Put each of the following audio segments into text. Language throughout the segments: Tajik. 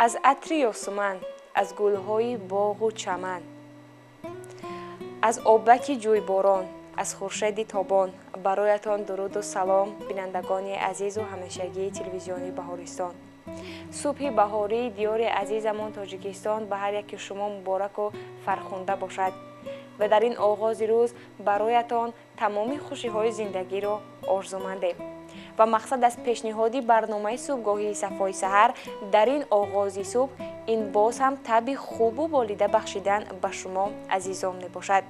از عطر یاسمن، از گلهای باغ و چمن، از آبک جویباران، از خورشید تابان برایتان درود و سلام بینندگان عزیز و همیشگی تلویزیونی بهارستان. صبح بهاری دیاری عزیزمان تاجیکستان به هر یک شما مبارک و فرخنده باشد و در این آغاز روز برایتان تمامی خوشی‌های زندگی را آرزومندیم. و مقصد از پیشنهادی برنامه صبحگاهی صفای سحر در این آغاز صبح این باز هم طبع خوب و بالیده بخشیدن به شما عزیزان نباشد.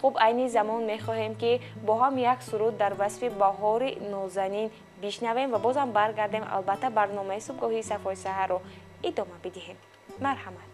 خب عین زمان میخواهیم که با هم یک سرود در وصف بهار نازنین بشنویم و باز هم برگردیم البته برنامه صبحگاهی صفای سحر رو ادامه بدهیم. مرحمت.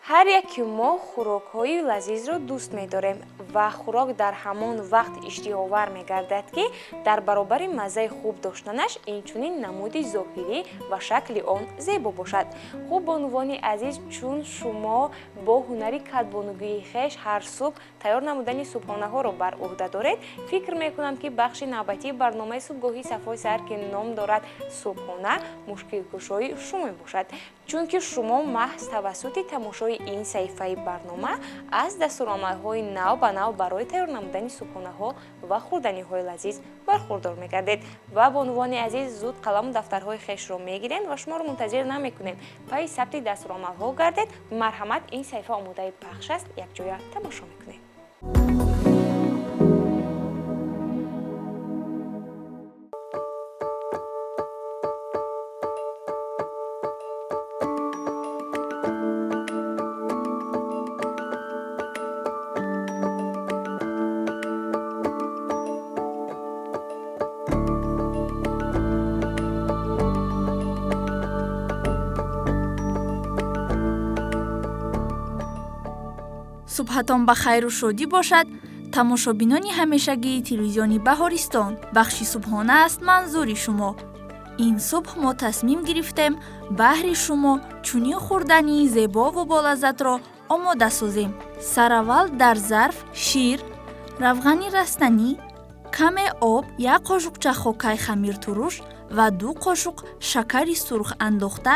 هر یک ما خوراک‌های لذیذ را دوست می‌داریم و خوراک در همان وقت اشتهاور می‌گردد که در برابر مزه خوب داشتنش اینچنین نمود ظاهری و شکل آن زیبا باشد. خوب بانوان عزیز، چون شما با هنری کدبانوگی خویش هر صبح تیار نمودن صبحانه‌ها را بر عهده دارید، فکر می‌کنم که بخش نوبتی برنامه صبحگاهی صفای سحر که نام دارد صبحانه مشکل کشای شما باشد، چون که شما محض توسط تماشای این صفحه برنامه از دستورالعمل‌های نو به نو برای تیار نمودن صبحانه‌ها و خوردنی‌های لذیذ برخوردار می‌گردید و بانوان عزیز زود قلم و دفترهای خویش را می‌گیرند و شما را منتظر نمی‌کنیم. پای ثبت دستورالعمل‌ها گردید. مرحمت، این صفحه آماده پخش است، یک جای تماشا می‌کنید. субҳатон ба хайру шодӣ бошад. тамошобинони ҳамешагии телевизиони Баҳористон, бахши субҳона аст манзури шумо. ин субҳ мо тасмим гирифтем баҳри шумо чунӣ хӯрдани зебову болаззатро омода созем. сараввал дар зарф шир, равғани растанӣ, каме об, 1 қошуқча хокаи хамиртуруш ва 2 қошуқ шакари сурх андохта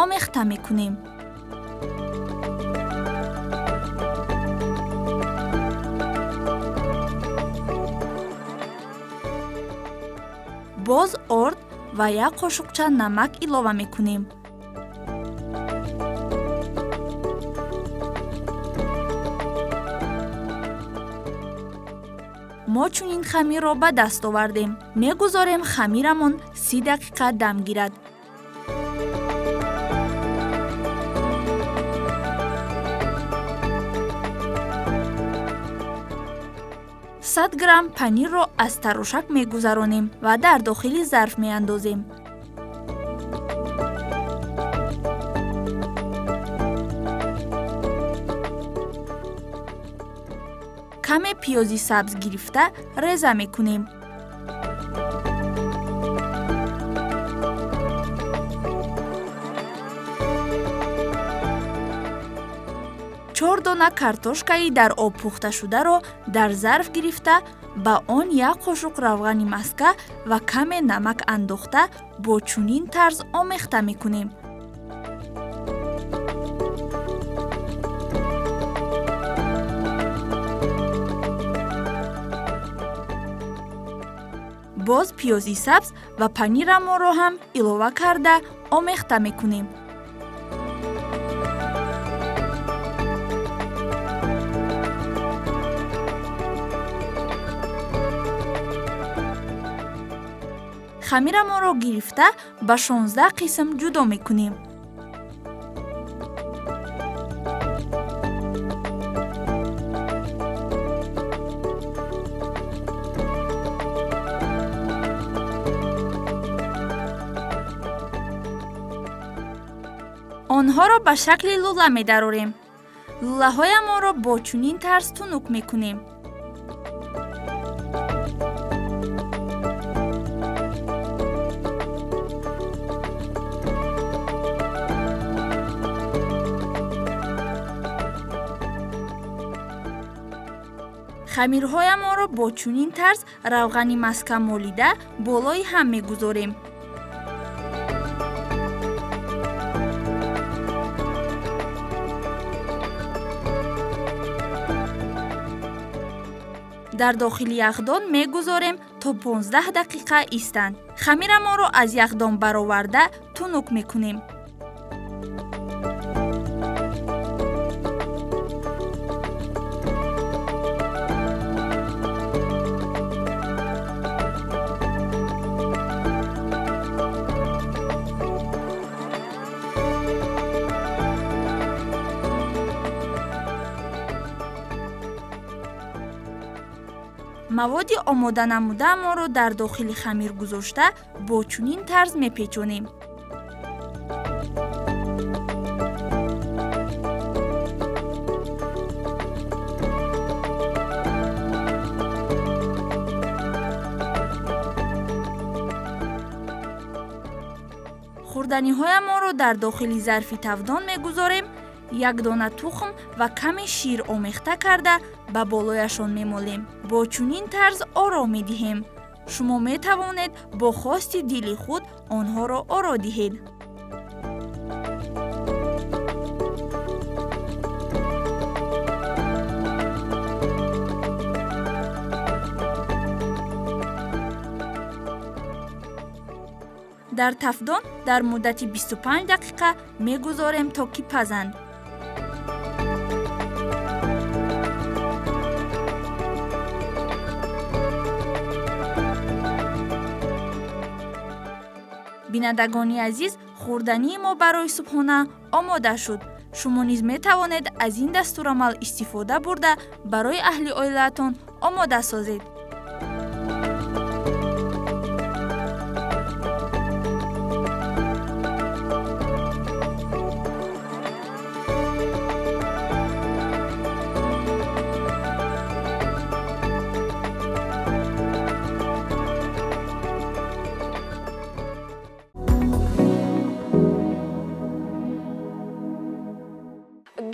омехта мекунем. боз орд ва 1 қошуқча намак илова мекунем. мо чунин хамирро ба даст овардем. мегузорем хамирамон 30 дақиқа дам гирад. сад грамм панирро аз тарошак мегузаронем ва дар дохили зарф меандозем. каме пиёзи сабз гирифта реза мекунем. 4 дона картошкаи дар об пухташударо дар зарф гирифта ба он 1 қошуқ равғани маска ва каме намак андохта бо чунин тарз омехта мекунем. боз пиёзи сабз ва панирамонро ҳам илова карда омехта мекунем. хамирамонро гирифта ба 16 қисм ҷудо мекунем. онҳоро ба шакли лула медарорем. лулаҳоямонро бо чунин тарз тунук мекунем. хамирҳоямонро бо чунин тарз равғани маска молида болои ҳам мегузорем. дар дохили яхдон мегузорем то 15 дақиқа истанд. хамирамонро аз яхдон бароварда тунук мекунем. маводи омода намудаамонро дар дохили хамир гузошта бо чунин тарз мепечонем. хӯрданиҳоямонро дар дохили зарфи тавдон мегузорем. 1 дона тухм ва каме шир омехта карда ба болояшон мемолем. бо чунин тарз оро медиҳем. шумо метавонед бо хости дили худ онҳоро оро диҳед. дар тафдон дар муддати 25 дақиқа мегузорем то ки пазанд. бинандагони азиз, хӯрдании мо барои субҳона омода шуд. шумо низ метавонед аз ин дастурамал истифода бурда барои аҳли оилаатон омода созед.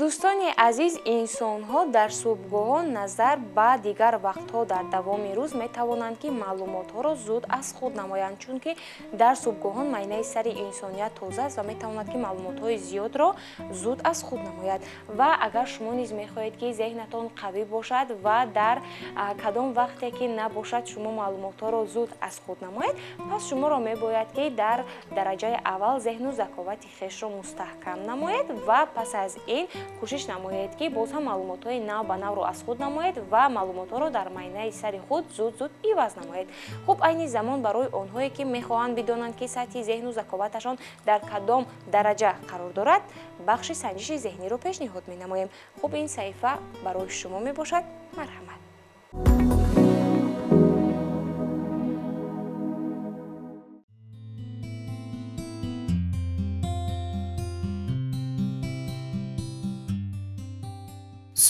дӯстони азиз, инсонҳо дар субҳгоҳон назар ба дигар вақтҳо дар давоми рӯз метавонанд ки маълумотҳоро зуд аз худ намоянд, чунки дар субҳгоҳон майнаи сари инсоният тоза аст ва метавонад ки маълумотҳои зиёдро зуд аз худ намояд. Ва агар шумо низ мехоҳед ки зеҳнатон қавӣ бошад ва дар кадом вақте ки набошад шумо маълумотҳоро зуд аз худ намоед, пас шуморо мебояд ки дар дараҷаи аввал зеҳну заковати хешро мустаҳкам намоед ва пас аз ин кӯшиш намоед ки боз ҳам маълумотҳои нав ба навро аз худ намоед ва маълумотҳоро дар майнаи сари худ зуд иваз намоед. Хуб, айни замон барои онҳое ки мехоҳанд бидонанд ки сатҳи зеҳну заковаташон дар кадом дараҷа қарор дорад, бахши санҷиши зеҳниро пешниҳод менамоем. Хуб, ин саҳифа барои шумо мебошад. Марҳамат.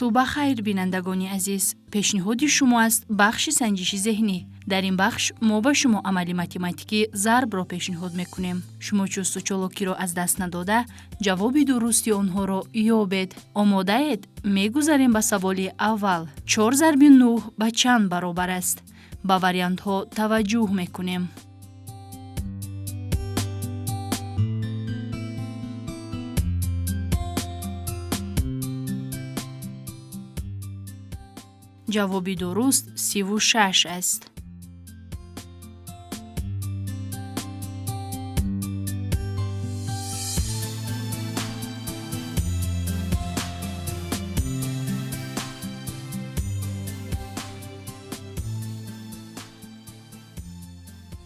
субҳ хайр, бинандагони азиз. пешниҳоди шумо аст бахши санҷиши зеҳнӣ. дар ин бахш мо ба шумо амали математикӣ зарбро пешниҳод мекунем. шумо чусту чолокиро аз даст надода, ҷавоби дурусти онҳоро ёбед. омодаед? мегузарем ба саволи аввал. 4 зарби 9 ба чанд баробар аст? ба вариантҳо таваҷҷӯҳ мекунем. ҷавоби дуруст 36 аст.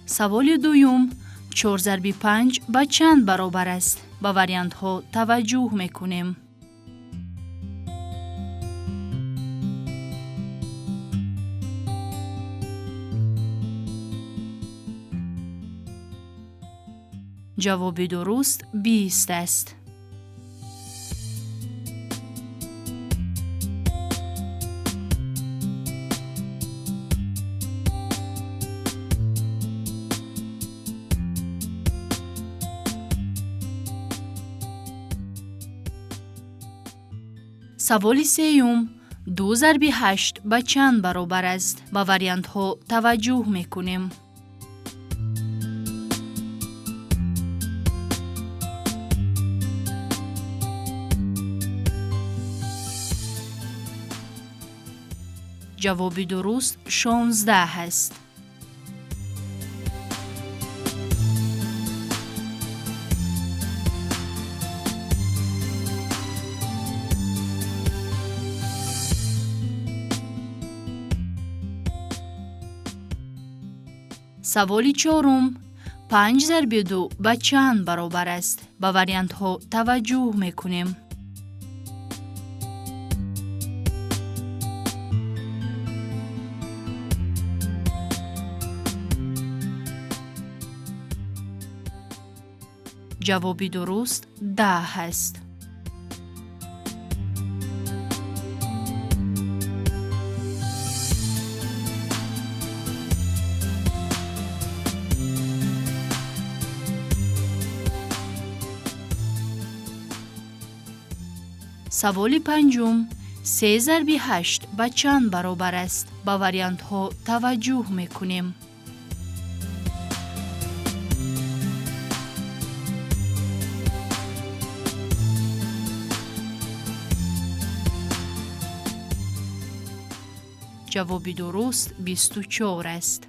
саволи дуюм. 4 зарби 5 ба чанд баробар аст? ба вариантҳо таваҷҷӯҳ мекунем. ҷавоби дуруст 20 аст. саволи сеюм. 2 зарби 8 ба чанд баробар аст? ба вариантҳо таваҷҷӯҳ мекунем. ҷавоби дуруст 16 аст. саволи чорум. 5 зарби 2 ба чанд баробар аст? ба вариантҳо таваҷҷӯҳ мекунем. ҷавоби дуруст 10 аст. саволи панҷум. 3 зарби 8 ба чанд баробар аст? ба вариантҳо таваҷҷӯҳ мекунем. ҷавоби дуруст 24 аст.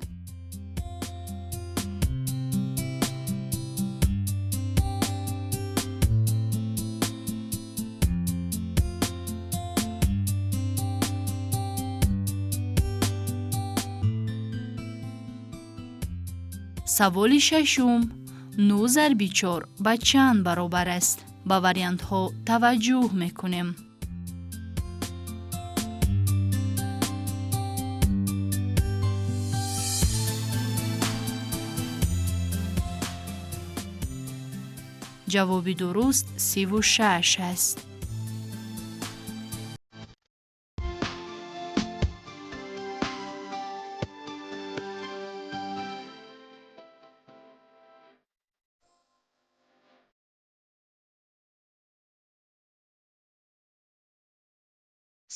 саволи шашум. 9 зарби 4 ба чанд баробар аст? ба вариантҳо таваҷҷӯҳ мекунем. ҷавоби дуруст 36 аст.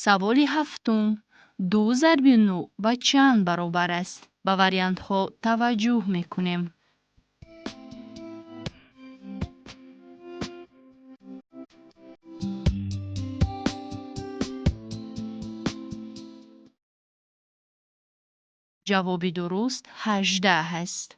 саволи ҳафтум. 2 зарби 9 ба чанд баробар аст? ба вариантҳо таваҷҷӯҳ мекунем. ҷавоби дуруст 18 аст.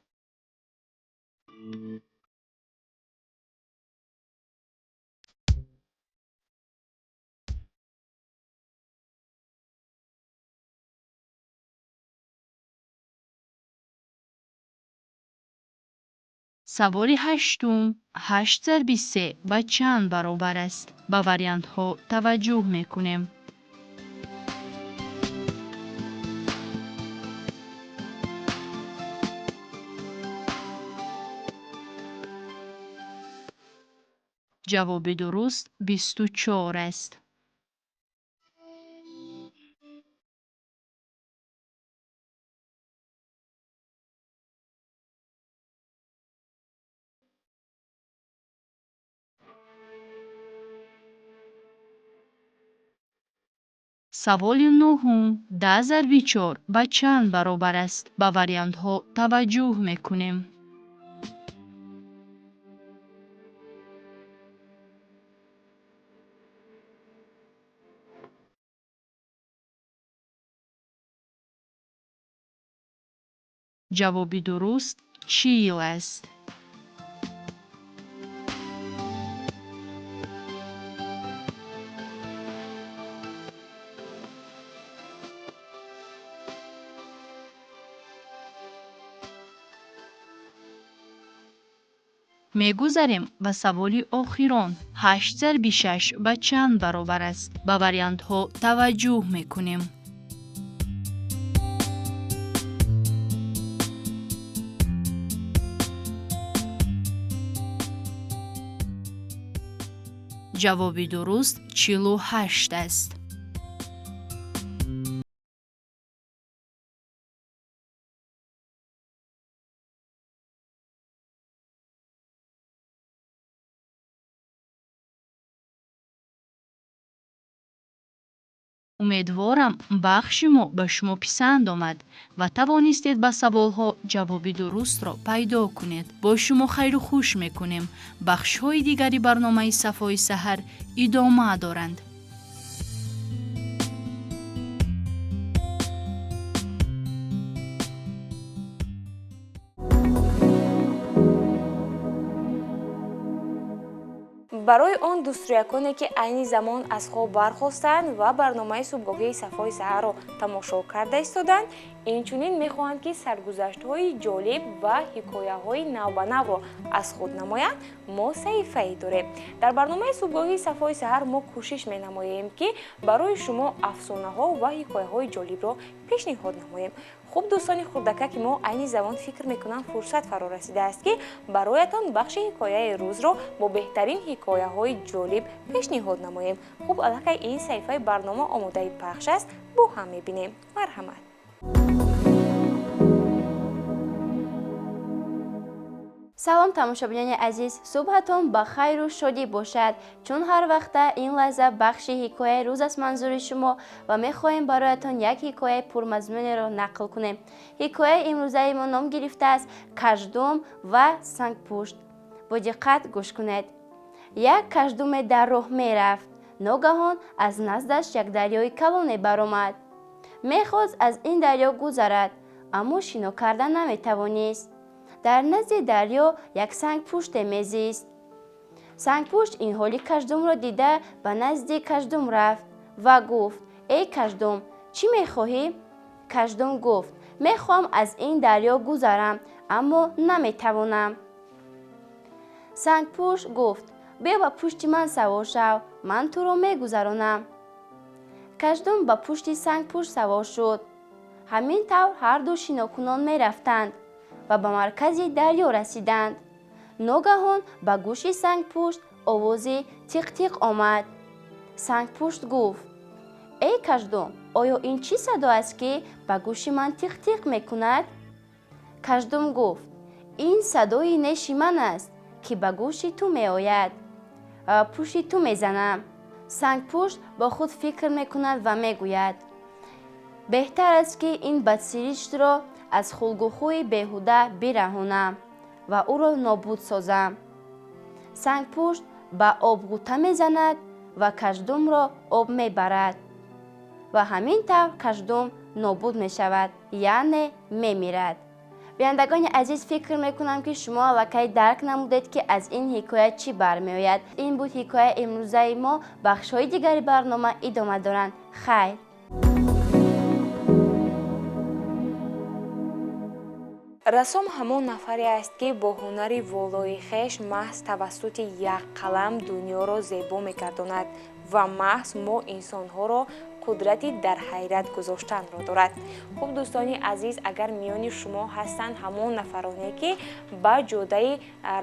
саволи ҳаштум. 8 зарби 3 ба чанд баробар аст? ба вариантҳо таваҷҷӯҳ мекунем. ҷавоби дуруст 24 аст. саволи нӯҳум. 10 зарби 4 ба чанд баробар аст? ба вариантҳо таваҷҷӯҳ мекунем. ҷавоби дуруст 40 аст. мегузарем ба саволи охирон. 8 зарби 6 ба чанд баробар аст? ба вариантҳо таваҷҷӯҳ мекунем. ҷавоби дуруст 48 аст. умедворам бахши мо ба шумо писанд омад ва тавонистед ба саволҳо ҷавоби дурустро пайдо кунед. бо шумо хайру хуш мекунем. бахшҳои дигари барномаи сафои саҳар идома доранд. барои он дустурияконе ки айни замон аз хоб бархостанд ва барномаи субҳҳои сафои саҳарро тамошо карда истоданд, инчунин мехоҳанд ки саргузаштҳои ҷолиб ва ҳикояҳои навбанавро аз худ намоянд, мо саҳифае дорем. дар барномаи субҳҳои сафои саҳар мо кӯшиш менамоем ки барои шумо афсонаҳо ва ҳикояҳои ҷолибро пешниҳод намоем. хуб дӯстони хурдака ки мо айни замон фикр мекунам фурсат фаро расидааст ки бароятон бахши ҳикояи рӯзро бо беҳтарин ҳикояҳои ҷолиб пешниҳод намоем. хуб аллакай ин саҳифаи барнома омодаи пахш аст, бо ҳам мебинем. марҳамат. салом тамошобинони азиз, субҳатон ба хайру шодӣ бошад. чун ҳар вақта ин лаҳза бахши ҳикояи рӯз аст манзури шумо ва мехоҳем бароятон як ҳикояи пурмазмунеро нақл кунем. ҳикояи имрӯзаи мо ном гирифтааст каждум ва сангпушт. бо диққат гӯш кунед. як каждуме дар роҳ мерафт. ногаҳон аз наздаш як дарёи калоне баромад. мехост аз ин дарё гузарад, аммо шино кардан наметавонист. дар назди дарё як сангпуште мезист. сангпушт ин ҳоли каждумро дида ба назди каждум рафт ва гуфт: эй каждум, чӣ мехоҳӣ? каждум гуфт: мехоҳам аз ин дарё гузарам, аммо наметавонам. сангпушт гуфт: биё ба пушти ман савор шав, ман туро мегузаронам. каждум ба пушти сангпушт савор шуд. ҳамин тавр ҳарду шинокунон мерафтанд ва ба маркази дарё расиданд. ногаҳон ба гӯши сангпушт овози тиқ-тиқ омад. сангпушт гуфт: эй каждум, оё ин чӣ садо аст ки ба гӯши ман тиқ-тиқ мекунад? каждум гуфт: ин садои неши ман аст, ки ба гӯши ту меояд ва ба пушти ту мезанам. сангпушт бо худ фикр мекунад ва мегӯяд: беҳтар аст ки ин бадсириштро аз хулгухӯи беҳуда бираҳонам ва ӯро нобуд созам. Сангпушт ба об ғута мезанад ва каждумро об мебарад ва ҳамин тавр каждум нобуд мешавад, яъне мемирад. бинандагони азиз, фикр мекунам ки шумо аллакай дарк намудед ки аз ин ҳикоя чӣ бармеояд. Ин буд ҳикояи имрӯзаи мо. Бахшҳои дигари барнома идома доранд. Хайр. рассом ҳамон нафаре аст ки бо ҳунари волои хеш маҳз тавассути як қалам дунёро зебо мегардонад ва маҳз мо инсонҳоро қудрати дар ҳайрат гузоштанро дорад. хуб дӯстони азиз, агар миёни шумо ҳастанд ҳамон нафароне ки ба ҷодаи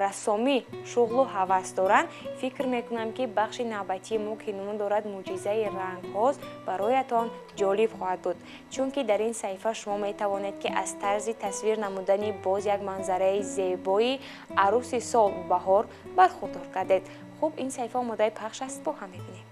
рассомӣ шуғлу ҳавас доранд, фикр мекунам ки бахши навбатии мо ки ном дорад муъҷизаи рангҳоз бароятон ҷолиб хоҳад буд, чунки дар ин саҳифа шумо метавонед ки аз тарзи тасвир намудани боз як манзараи зебои арӯси сол баҳор бархурдор гардед. хуб, ин саҳифа омодаи пахш аст, бо ҳам мебинем.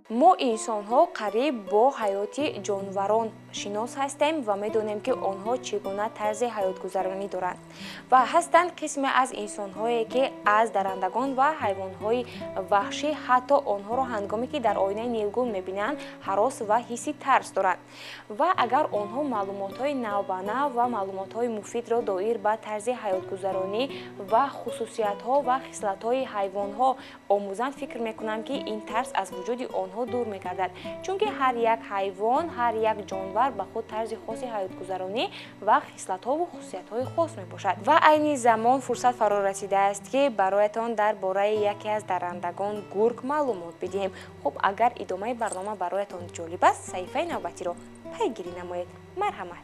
мо инсонҳо қариб бо ҳаёти ҷонварон шинос ҳастем ва медонем ки онҳо чӣ гуна тарзи ҳаётгузаронӣ доранд ва ҳастанд қисме аз инсонҳое ки аз даррандагон ва ҳайвонҳои ваҳшӣ ҳатто онҳоро ҳангоме ки дар оинаи нилгун мебинанд ҳарос ва ҳисси тарс доранд ва агар онҳо маълумотҳои навбанав ва маълумотҳои муфидро доир ба тарзи ҳаётгузаронӣ ва хусусиятҳо ва хислатҳои ҳайвонҳо омӯзанд, фикр мекунам ки ин тарс аз вуҷуди онҳо дур мегардад, чунки ҳар як ҳайвон, ҳар як ҷонвар ба худ тарзи хоси ҳаётгузаронӣ ва хислатҳову хусусиятҳои хос мебошад. Ва айни замон фурсат фаро расидааст ки бароятон дар бораи яке аз даррандагон гург маълумот бидиҳем. Хуб, агар идомаи барнома бароятон ҷолиб аст, саҳифаи навбатиро пайгирӣ намоед. Марҳамат.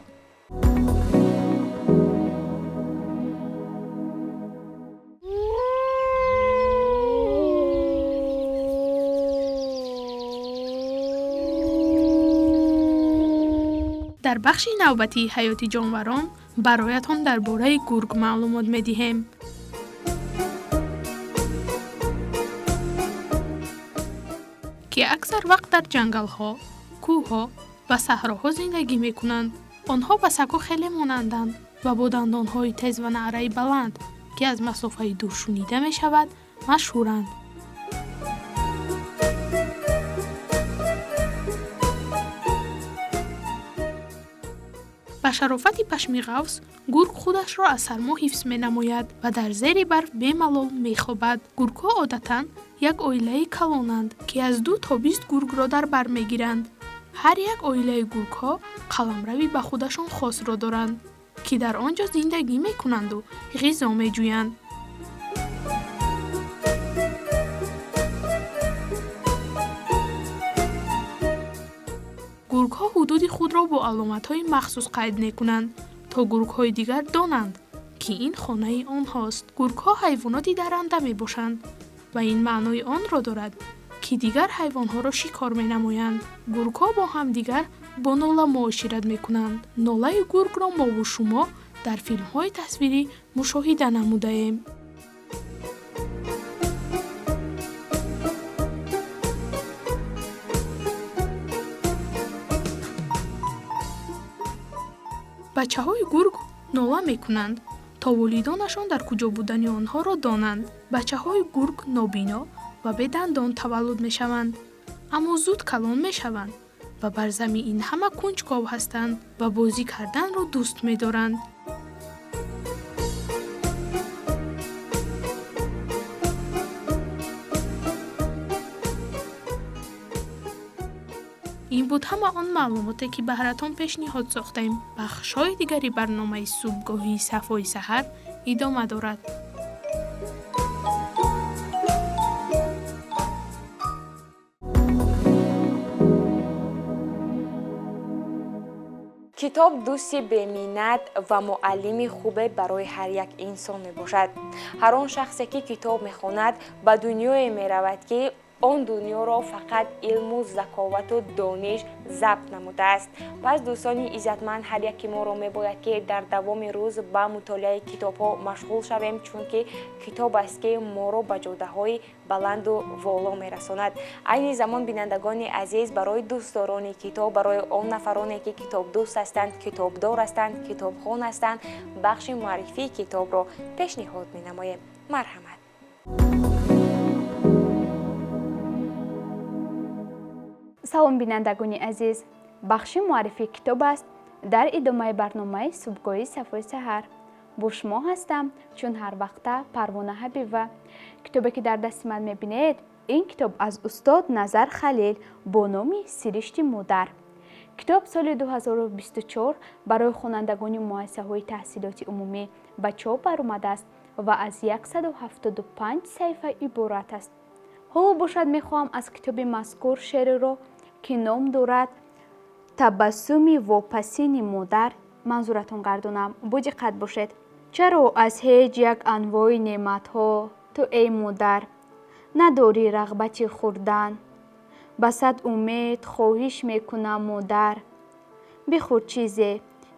дар бахши навбатии ҳаёти ҷонварон бароятон дар бораи гург маълумот медиҳем. ки аксар вақт дар ҷангалҳо, кӯҳҳо ва саҳроҳо зиндагӣ мекунанд. онҳо ба сагҳо хеле монанданд ва бо дандонҳои тез ва наъраи баланд, ки аз масофаи дур шунида мешавад, машҳуранд. ба шарофати пашми ғафс, гург худашро аз сармо ҳифз менамояд ва дар зери барф бемалол мехобад. Гургҳо одатан як оилаи калонанд, ки аз 2 то 20 гургро дар бар мегиранд. ҳар як оилаи гургҳо қаламрави ба худашон хосро доранд, ки дар он ҷо зиндагӣ мекунанду ғизо меҷӯянд. гургҳо ҳудуди худро бо аломатҳои махсус қайд мекунанд, то гургҳои дигар донанд, ки ин хонаи онҳост. гургҳо ҳайвоноти дарранда мебошанд ва ин маънои онро дорад, ки дигар ҳайвонҳоро шикор менамоянд. гургҳо бо ҳамдигар бо нола муошират мекунанд. нолаи гургро мову шумо дар филмҳои тасвирӣ мушоҳида намудаем. бачаҳои гург нола мекунанд, то волидонашон дар куҷо будани онҳоро донанд. бачаҳои гург нобино ва бедандон таваллуд мешаванд, аммо зуд калон мешаванд ва бар зами ин ҳама кунҷков ҳастанд ва бозӣ карданро дӯст медоранд. ин буд ҳама он маълумоте ки баҳратон пешниҳод сохтаем. бахшҳои дигари барномаи субҳгоҳии сафои саҳар идома дорад. китоб дӯсти беминнат ва муаллими хубе барои ҳар як инсон мебошад. ҳар он шахсе ки китоб мехонад ба дунёе меравад ки он дунёро фақат илму заковату дониш забт намудааст. пас дӯстони иззатманд, ҳар яки моро мебояд ки дар давоми рӯз ба мутолиаи китобҳо машғул шавем, чунки китоб аст ки моро ба ҷодаҳои баланду воло мерасонад. айни замон бинандагони азиз, барои дӯстдорони китоб, барои он нафароне ки китобдӯст ҳастанд, китобдор ҳастанд, китобхон ҳастанд, бахши муаррифии китобро пешниҳод менамоем. марҳамат. салом бинандагони азиз, бахши муаррифии китоб аст. дар идомаи барномаи субҳгоҳии сафои саҳар бо шумо ҳастам, чун ҳар вақта Парвона Ҳабиба. китобе ки дар дасти ман мебинед, ин китоб аз устод Назар Халил бо номи Сиришти модар. китоб соли 2024 барои хонандагони муассисаҳои таҳсилоти умумӣ ба чоп баромадааст ва аз 175 саҳифа иборат аст. ҳоло бошад мехоҳам аз китоби мазкур шеъреро ки ном дорад табассуми вопасини модар манзуратон гардонам. бо диққат бошед. чаро аз ҳеҷ як анвои неъматҳо ту эй модар надорӣ рағбати хӯрдан? ба сад умед хоҳиш мекунам модар, бихӯр чизе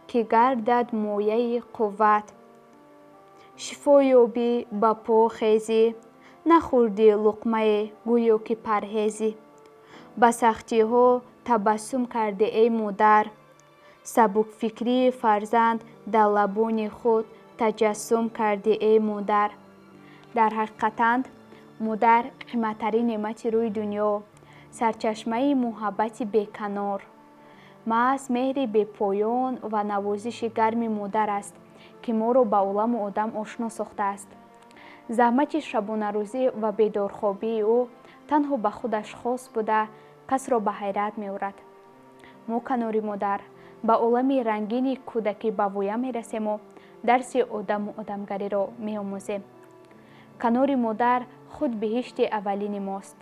ки гардад мояи қувват. шифо ёбӣ ба по хезӣ, нахӯрдӣ луқмае гӯё ки парҳезӣ. ба сахтиҳо табассум карде эй модар, сабукфикрии фарзанд дар лабони худ таҷассум карде эй модар. дар ҳақиқатан модар қиматтарин неъмати рӯи дунё, сарчашмаи муҳаббати беканор, маҳз меҳри бепоён ва навозиши гарми модар аст, ки моро ба оламу одам ошно сохтааст. заҳмати шабонарӯзӣ ва бедорхобии ӯ танҳо ба худаш хос буда касро ба ҳайрат меорад. мо канори модар ба олами рангини кӯдакӣ ба воя мерасему дарси одаму одамгариро меомӯзем. канори модар худ биҳишти аввалини мост.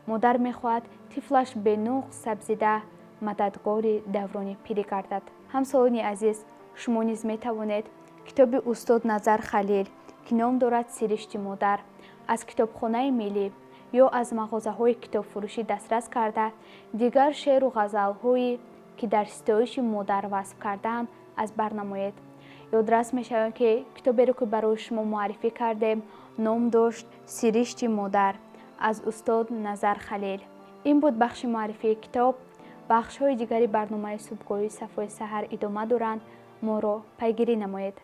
модар мехоҳад тифлаш бенуқ сабзида мададгори даврони пирӣ гардад. ҳамсолони азиз, шумо низ метавонед китоби устод Назар Халил ки ном дорад Сиришти модар аз китобхонаи миллӣ ё аз мағозаҳои китобфурӯшӣ дастрас карда дигар шеъру ғазалҳои ки дар ситоиши модар васф кардаанд аз бар намоед. ёдрас мешавам ки китоберо ки барои шумо муаррифӣ кардем ном дошт Сиришти модар аз устод Назар Халил. ин буд бахши муаррифии китоб. бахшҳои дигари барномаи субҳҳои Сафои саҳар идома доранд. моро пайгирӣ намоед.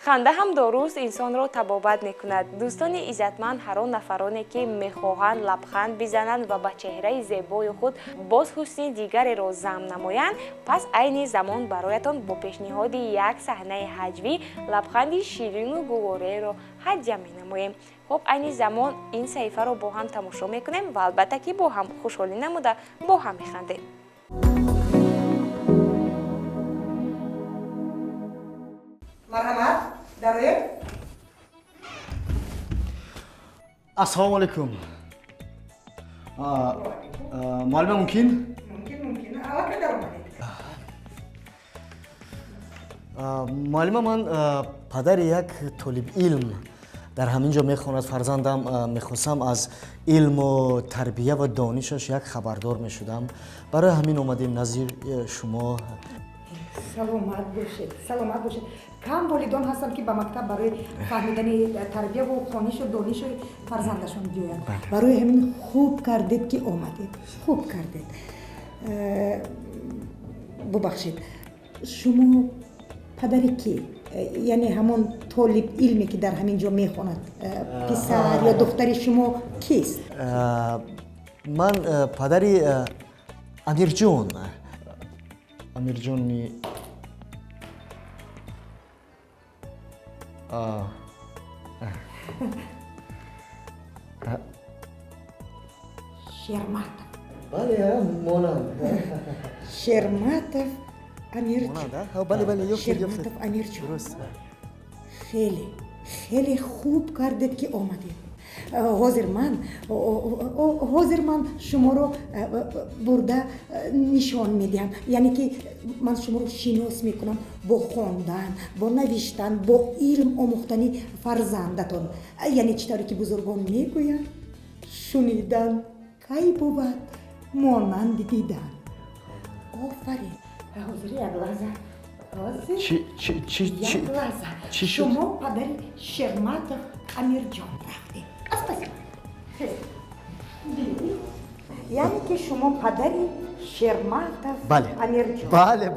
ханда ҳам доруст инсонро табобат мекунад. дӯстони иззатманд, ҳар он нафароне ки мехоҳанд лабханд бизананд ва ба чеҳраи зебои худ боз ҳусни дигареро зам намоянд, пас айни замон бароятон бо пешниҳоди як саҳнаи ҳаҷвӣ лабханди ширину гувореро ҳаҷҷа менамоем. хуб, айни замон ин саҳифаро бо ҳам тамошо мекунем ва албатта ки бо ҳам хушҳолӣ намуда бо ҳам механдем. марҳамат, дароем. ассалому алайкум. Муаллима мумкин? Мумкин. Аллакай дар омадед? Муаллима, ман падари як толибилм дар ҳамин ҷо мехонад. фарзандам мехостам аз илму тарбия ва донишаш як хабардор мешудам. барои ҳамин омадем назди шумо. саломат бошед. кам волидон ҳастанд ки ба мактаб барои фаҳмидани тарбияву хонишу донишу фарзандашон биёянд. барои ҳамин хуб кардед ки омадед. хуб кардед. бубахшед, шумо падари ки, яъне ҳамон толиб илме ки дар ҳамин ҷо мехонад, писар ё духтари шумо кист? ман падари амирҷон. амирҷони шерматов. бале, монанд. шерматов амирҷон. бале, шерматов амирҷон. хеле хуб кардед ки омадед. ҳозир ман шуморо бурда нишон медиҳам, яъне ки ман шуморо шинос мекунам бо хондан, бо навиштан, бо илм омӯхтани фарзандатон. яъне чӣ тавре ки бузургон мегӯянд, шунидан кай бувад монанди дидан. офарин. ҳозир як лаҳза. Чӣ шуд? шумо падари Шерматов амирҷон рафтед. яъне ки шумо падари Шерматов амирҷон.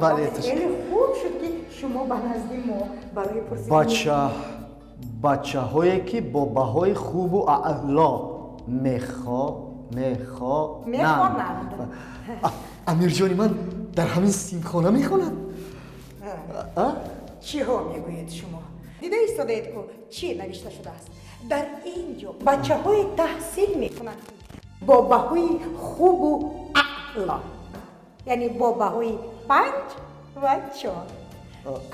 бале. хеле хуб шуд ки шумо ба назди мо барои пурсидани бачаҳое ки бо баҳои хубу аъло мехонанд. амирҷони ман дар ҳамин синфхона мехонад. чиҳо мегӯед шумо? дида истодаед ку чӣ навишта шудааст? дар ин ҷо бачаҳое таҳсил мекунанд бо баҳои хубу аъло, яъне бо баҳои 5 ва 4.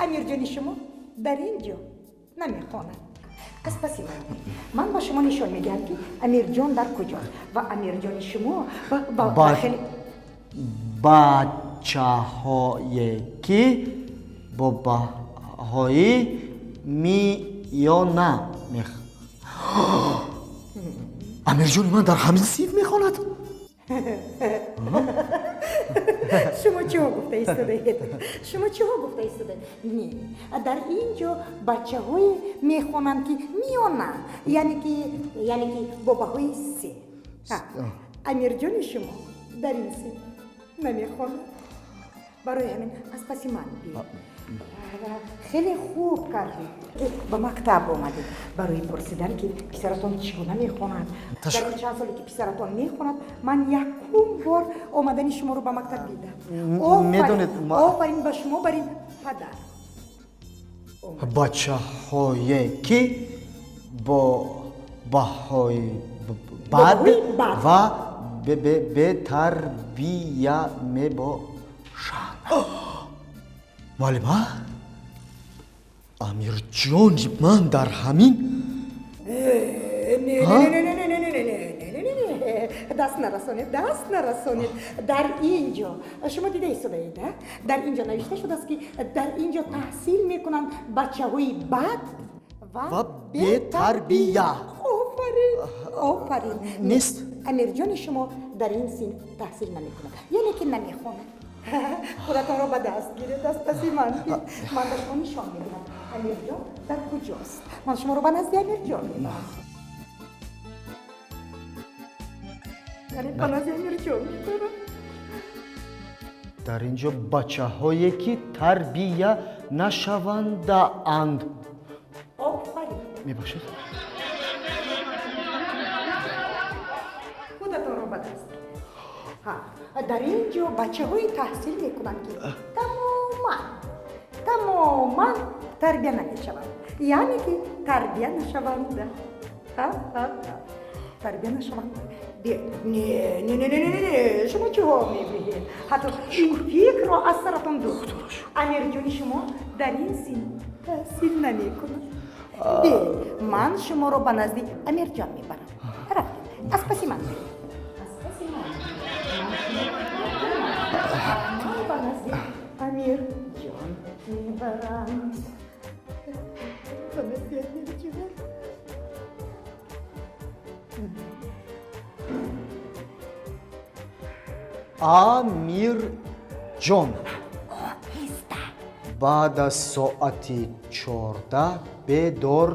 амирҷони шумо дар ин ҷо намехонад. аз паси ман ба шумо нишон медиҳам ки амирҷон дар куҷост ва амирҷони шумо хеле бачаҳое ки бо баҳои миёна амирҷони ман дар ҳамин синф мехонад. шумо чиҳо гуфта истодаед? Шумо чиҳо гуфта истодаед? Не, дар ин ҷо бачаҳое мехонанд ки миёнанд, яъне ки бо баҳои се. амирҷони шумо дар ин син намехонад. барои ҳамин аз паси ман биёд. хеле хуб кардед. ба мактаб омадед барои пурсидан ки писаратон чӣ гуна мехонад. дар чанд соле ки писаратон мехонад, ман якум бор омадани шуморо ба мактаб дидам. офарин ба шумо барин падар. бачаҳое ки бо баҳои бад ва бетарбия мебошанд. муаллима, амирҷони ман дар ҳамин даст нарасонед. дар ин ҷо шумо дида истодаед, дар ин ҷо навишта шудааст ки дар ин ҷо таҳсил мекунанд бачаҳои бад ва бетарбия. офарин. нест амирҷони шумо дар ин син таҳсил намекунад, яъне ки намехонад. худатонро ба даст гиред, аз паси ман ба шумо нишон медиҳам амирҷон дар куҷост. ман шуморо ба назди амирҷон мебарам. ба назди амирҷон мебарам. дар ин ҷо бачаҳое ки тарбия нашавандаанд офарин. мебошад. худатонро ба даст гиред. дар ин ҷо бачаҳое таҳсил мекунанд ки тамоман тарбия намешаванд, яъне ки тарбия нашаванд. тарбия нашаванд. не шумо чиҳо мегӯед? ҳатто ин фикрро аз саратон дур. амирҷони шумо дар ин син таҳсил намекунад. ман шуморо ба назди амирҷон мебарам. рафтед, аз паси ман беред. ман ба назди амирҷон мебарам. ба назди амирҷон. амирҷон, баъд аз соати 14 бедор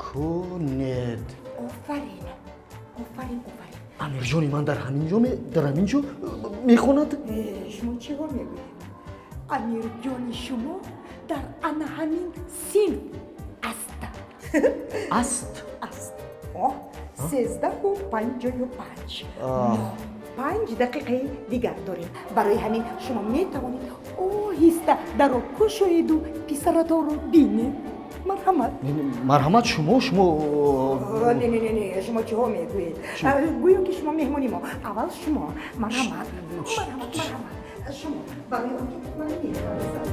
кунед. офарин. амирҷони ман дар ҳамин ҷо мехонад. шумо чиҳо мегӯед? амирҷони шумо дар ана ҳамин син аст. 13:55. 5 дақиқаи дигар дорем. барои ҳамин шумо метавонед оҳиста даро кушоеду писаратонро бинед. марҳамат. шумо не шумо чиҳо мегӯед? гӯё ки шумо меҳмони мо. аввал шумо. марҳамат. шумо барои он ки ман мехарсам.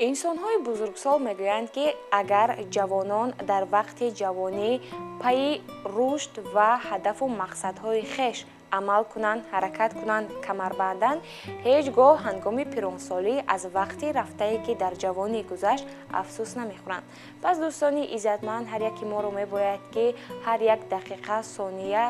инсонҳои бузургсол мегӯянд ки агар ҷавонон дар вақти ҷавонӣ пайи рушд ва ҳадафу мақсадҳои хеш амал кунанд, ҳаракат кунанд, камар банданд, ҳеҷ гоҳ ҳангоми пиронсолӣ аз вақти рафтае ки дар ҷавонӣ гузашт афсӯс намехӯранд. Пас дӯстони иззатманд, ҳар яки моро мебояд ки ҳар як дақиқа, сония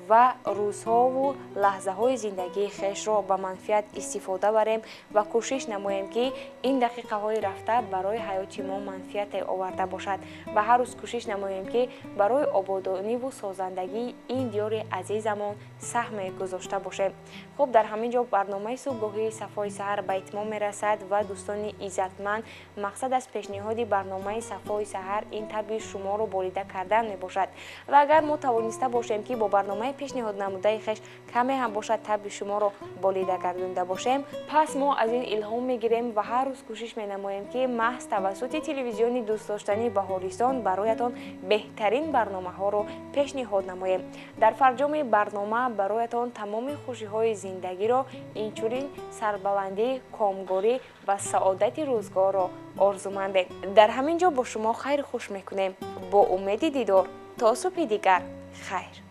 ва рӯзҳову лаҳзаҳои зиндагии хешро ба манфиат истифода барем ва кӯшиш намоем ки ин дақиқаҳои рафта барои ҳаёти мо манфиате оварда бошад ва ҳар рӯз кӯшиш намоем ки барои ободониву созандагии ин диёри азизамон саҳме гузошта бошем. хуб, дар ҳамин ҷо барномаи субҳии Сафои саҳар ба итмом мерасад ва дӯстони иззатманд, мақсад аз пешниҳоди барномаи Сафои саҳар ин таби шуморо болида кардан мебошад ва агар мо тавониста бошем ки бо барномаи пешниҳод намудаи хеш каме ҳам бошад таби шуморо болида гардонда бошем, пас мо аз ин илҳом мегирем ва ҳар рӯз кӯшиш менамоем ки маҳз тавассути телевизиони дӯстдоштании Баҳористон бароятон беҳтарин барномаҳоро пешниҳод намоем. дар фарҷоми барнома бароятон тамоми хушиҳои зиндагиро, инчунин сарбаландӣ, комгорӣ ва саодати рӯзгорро орзумандем. дар ҳамин ҷо бо шумо хайр хуш мекунем. бо умеди дидор то субҳи дигар. хайр.